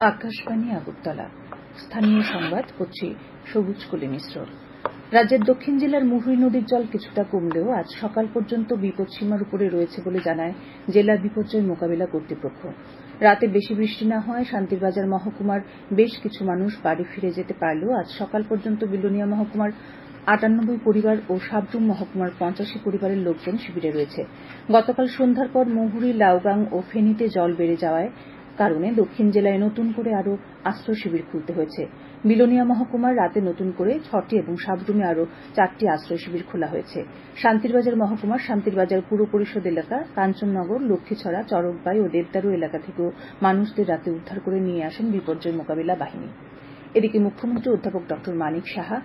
আকাশবাণী আগরতলা। স্থানীয় সংবাদ পড়ছি সবুজ কলি মিশ্র। রাজ্যের দক্ষিণ জেলার মুহুরী নদীর জল কিছুটা কমলেও আজ সকাল পর্যন্ত বিপদসীমার উপরে রয়েছে বলে জানায় জেলা বিপর্যয় মোকাবিলা কর্তৃপক্ষ। রাতে বেশি বৃষ্টি না হওয়ায় শান্তিরবাজার মহকুমার বেশ কিছু মানুষ বাড়ি ফিরে যেতে পারলেও আজ সকাল পর্যন্ত বিলোনিয়া মহকুমার ৯৮ পরিবার ও সাবরুম মহকুমার ৮৫ পরিবারের লোকজন শিবিরে রয়েছে। গতকাল সন্ধ্যার পর মুহুরী, লাউগাং ও ফেনীতে জল বেড়ে যাওয়ার কারণে দক্ষিণ জেলায় নতুন করে আরও আশ্রয় শিবির খুলতে হয়েছে। বিলোনিয়া মহকুমার রাতে নতুন করে ৬টি এবং সাবরুমে আরও ৪টি আশ্রয় শিবির খোলা হয়েছে। শান্তিরবাজার মহকুমার শান্তিরবাজার পুর পরিষদ এলাকা, কাঞ্চননগর, লক্ষ্মীছড়া, চরকবাই ও দেবদারু এলাকা থেকেও মানুষদের রাতে উদ্ধার করে নিয়ে আসেন বিপর্যয় মোকাবিলা বাহিনী। এদিকে মুখ্যমন্ত্রী অধ্যাপক ড মানিক সাহা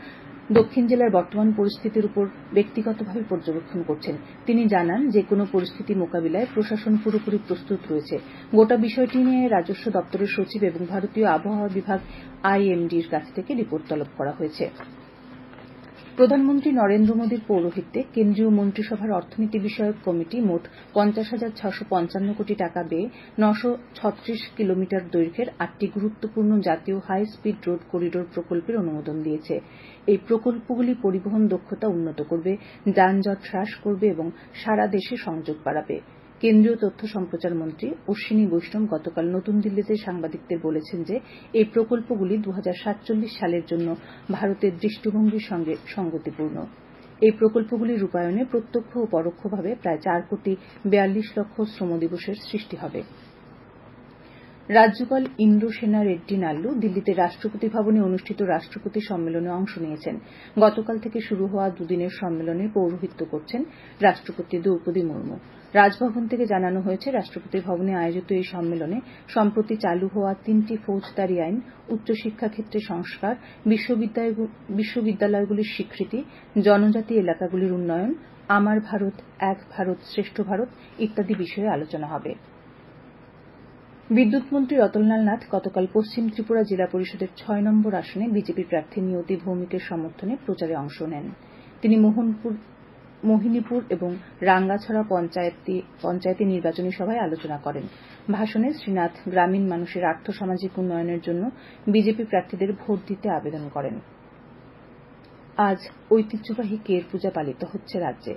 দক্ষিণ জেলার বর্তমান পরিস্থিতির উপর ব্যক্তিগতভাবে পর্যবেক্ষণ করছেন। তিনি জানান, যে কোনো পরিস্থিতি মোকাবিলায় প্রশাসন পুরোপুরি প্রস্তুত রয়েছে। গোটা বিষয়টি নিয়ে রাজস্ব দপ্তরের সচিব এবং ভারতীয় আবহাওয়া বিভাগ IMDর কাছ থেকে রিপোর্ট তলব করা হয়েছে। প্রধানমন্ত্রী নরেন্দ্র মোদীর পৌরোহিত্যে কেন্দ্রীয় মন্ত্রিসভার অর্থনীতি বিষয়ক কমিটি মোট ৫০,৬৫৫ কোটি টাকা ব্যয়ে ৯৩৬ কিলোমিটার দৈর্ঘ্যের ৮টি গুরুত্বপূর্ণ জাতীয় হাই স্পিড রোড করিডোর প্রকল্পের অনুমোদন দিয়েছে। এই প্রকল্পগুলি পরিবহন দক্ষতা উন্নত করবে, যানজট হ্রাস করবে এবং সারা দেশে সংযোগ বাড়াবে। কেন্দ্রীয় তথ্য সম্প্রচার মন্ত্রী অশ্বিনী বৈষ্ণব গতকাল নতুন দিল্লিতে সাংবাদিকদের বলেছেন যে এই প্রকল্পগুলি ২০৪৭ সালের জন্য ভারতের দৃষ্টিভঙ্গির সঙ্গে সঙ্গতিপূর্ণ। এই প্রকল্পগুলি রূপায়ণে প্রত্যক্ষ ও পরোক্ষভাবে প্রায় ৪,৪২ লক্ষ শ্রমদিবসের সৃষ্টি হবে। রাজ্যপাল ইন্দ্রসেনা রেড্ডি নাল্লু দিল্লিতে রাষ্ট্রপতি ভবনে অনুষ্ঠিত রাষ্ট্রপতি সম্মেলনে অংশ নিয়েছেন। গতকাল থেকে শুরু হওয়া দুদিনের সম্মেলনে পৌরোহিত্য করছেন রাষ্ট্রপতি দ্রৌপদী মুর্মু। রাজভবন থেকে জানানো হয়েছে, রাষ্ট্রপতি ভবনে আয়োজিত এই সম্মেলনে সম্প্রতি চালু হওয়া ৩টি ফৌজদারি আইন, উচ্চশিক্ষা ক্ষেত্রে সংস্কার, বিশ্ববিদ্যালয়গুলির স্বীকৃতি, জনজাতি এলাকাগুলির উন্নয়ন, আমার ভারত, এক ভারত, শ্রেষ্ঠ ভারত ইত্যাদি বিষয়ে আলোচনা হবে। বিদ্যুৎমন্ত্রী রতনলাল নাথ গতকাল পশ্চিম ত্রিপুরা জেলা পরিষদের ৬ নম্বর আসনে বিজেপি প্রার্থী নিয়তি ভৌমিকের সমর্থনে প্রচারে অংশ নেন। তিনি মোহিনীপুর এবং রাঙ্গাছড়া পঞ্চায়েতে নির্বাচনী সভায় আলোচনা করেন। ভাষণে শ্রী নাথ গ্রামীণ মানুষের আর্থসামাজিক উন্নয়নের জন্য বিজেপি প্রার্থীদের ভোট দিতে আবেদন করেন। আজ ঐতিহ্যবাহী কের পূজা পালিত হচ্ছে রাজ্যে।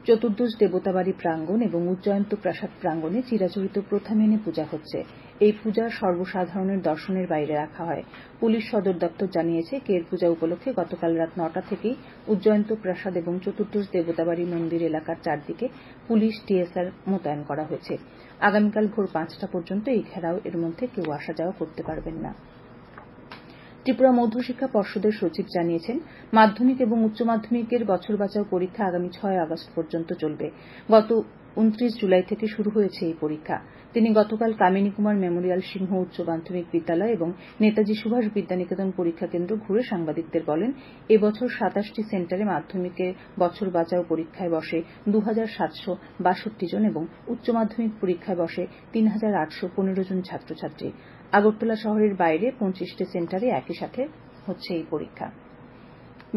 চতুর্দশ দেবতাবাড়ি প্রাঙ্গণ এবং উজ্জয়ন্ত প্রাসাদ প্রাঙ্গণে চিরাচরিত প্রথা মেনে পূজা হচ্ছে। এই পূজা সর্বসাধারণের দর্শনের বাইরে রাখা হয়। পুলিশ সদর দপ্তর জানিয়েছে, কের পূজা উপলক্ষে গতকাল রাত ৯টা থেকেই উজ্জয়ন্ত প্রাসাদ এবং চতুর্দশ দেবতাবাড়ি মন্দির এলাকার চারদিকে পুলিশ TSR মোতায়েন করা হয়েছে। আগামীকাল ভোর ৫টা পর্যন্ত এই ঘেরাও এর মধ্যে কেউ আসা যাওয়া করতে পারবেন না। ত্রিপুরা মধ্যশিক্ষা পর্ষদের সচিব জানিয়েছেন, মাধ্যমিক এবং উচ্চ মাধ্যমিকের বছর বাঁচাও পরীক্ষা আগামী ৬ আগস্ট পর্যন্ত চলবে। গত ২৯ জুলাই থেকে শুরু হয়েছে এই পরীক্ষা। তিনি গতকাল কামিনী কুমার মেমোরিয়াল সিংহ উচ্চ মাধ্যমিক বিদ্যালয় এবং নেতাজি সুভাষ বিদ্যানিকেতন পরীক্ষা কেন্দ্র ঘুরে সাংবাদিকদের বলেন, এবছর ২৭টি সেন্টারে মাধ্যমিকের বছর বাঁচাও পরীক্ষায় বসে ২,৭৬২ জন এবং উচ্চ মাধ্যমিক পরীক্ষায় বসে ৩,৮১৫ জন ছাত্রছাত্রী। আগরতলা শহরের বাইরে ২৫টি সেন্টারে একই সাথে হচ্ছে এই পরীক্ষা।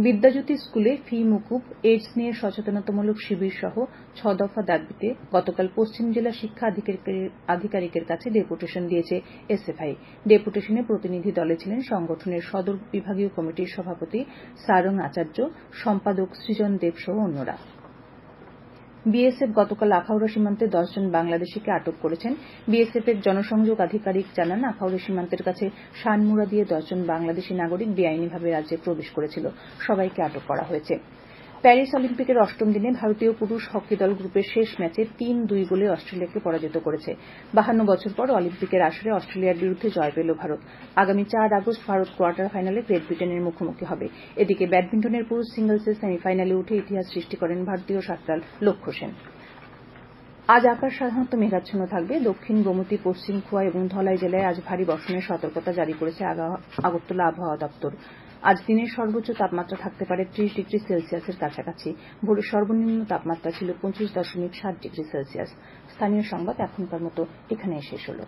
বিদ্যাজ্যোতি স্কুলে ফি মুকুব, এইডস নিয়ে সচেতনতামূলক শিবির সহ ৬ দফা দাবিতে গতকাল পশ্চিম জেলা শিক্ষা আধিকারিকের কাছে ডেপুটেশন দিয়েছে SFI। ডেপুটেশনে প্রতিনিধি দলে ছিলেন সংগঠনের সদর বিভাগীয় কমিটির সভাপতি সারং আচার্য, সম্পাদক সৃজন দেব সহ অন্যরা। BSF গতকাল আখাউড়া সীমান্তে ১০ জন বাংলাদেশিকে আটক করেছেন। BSF এর জনসংযোগ আধিকারিক জানান, আখাউড়া সীমান্তের কাছে শানমুড়া দিয়ে ১০ জন বাংলাদেশি নাগরিক বেআইনিভাবে রাজ্যে প্রবেশ করেছিল। সবাইকে আটক করা হয়েছে। প্যারিস অলিম্পিকের ৮ম দিনে ভারতীয় পুরুষ হকি দল গ্রুপের শেষ ম্যাচে ৩-২ গোলে অস্ট্রেলিয়াকে পরাজিত করেছে। ৫২ বছর পর অলিম্পিকের আসরে অস্ট্রেলিয়ার বিরুদ্ধে জয় পেল ভারত। আগামী ৪ আগস্ট ভারত কোয়ার্টার ফাইনালে গ্রেট ব্রিটেনের মুখোমুখি হবে। এদিকে ব্যাডমিন্টনের পুরুষ সিঙ্গলসের সেমিফাইনালে উঠে ইতিহাস সৃষ্টি করেন ভারতীয় সাঁতরাল লক্ষ্য সেন। আজ আকাশ সাধারণত মেঘাচ্ছন্ন থাকবে। দক্ষিণ গোমতী, পশ্চিম খোয়া এবং ধলাই জেলায় আজ ভারী বর্ষণের সতর্কতা জারি করেছে আগরতলা আবহাওয়া দপ্তর। আজ দিনের সর্বোচ্চ তাপমাত্রা থাকতে পারে ৩০ ডিগ্রি সেলসিয়াসের কাছাকাছি। ভোরের সর্বনিম্ন তাপমাত্রা ছিল ২৫.৭ ডিগ্রি সেলসিয়াস। স্থানীয় সংবাদ এখনকার মতো এখানেই শেষ হল।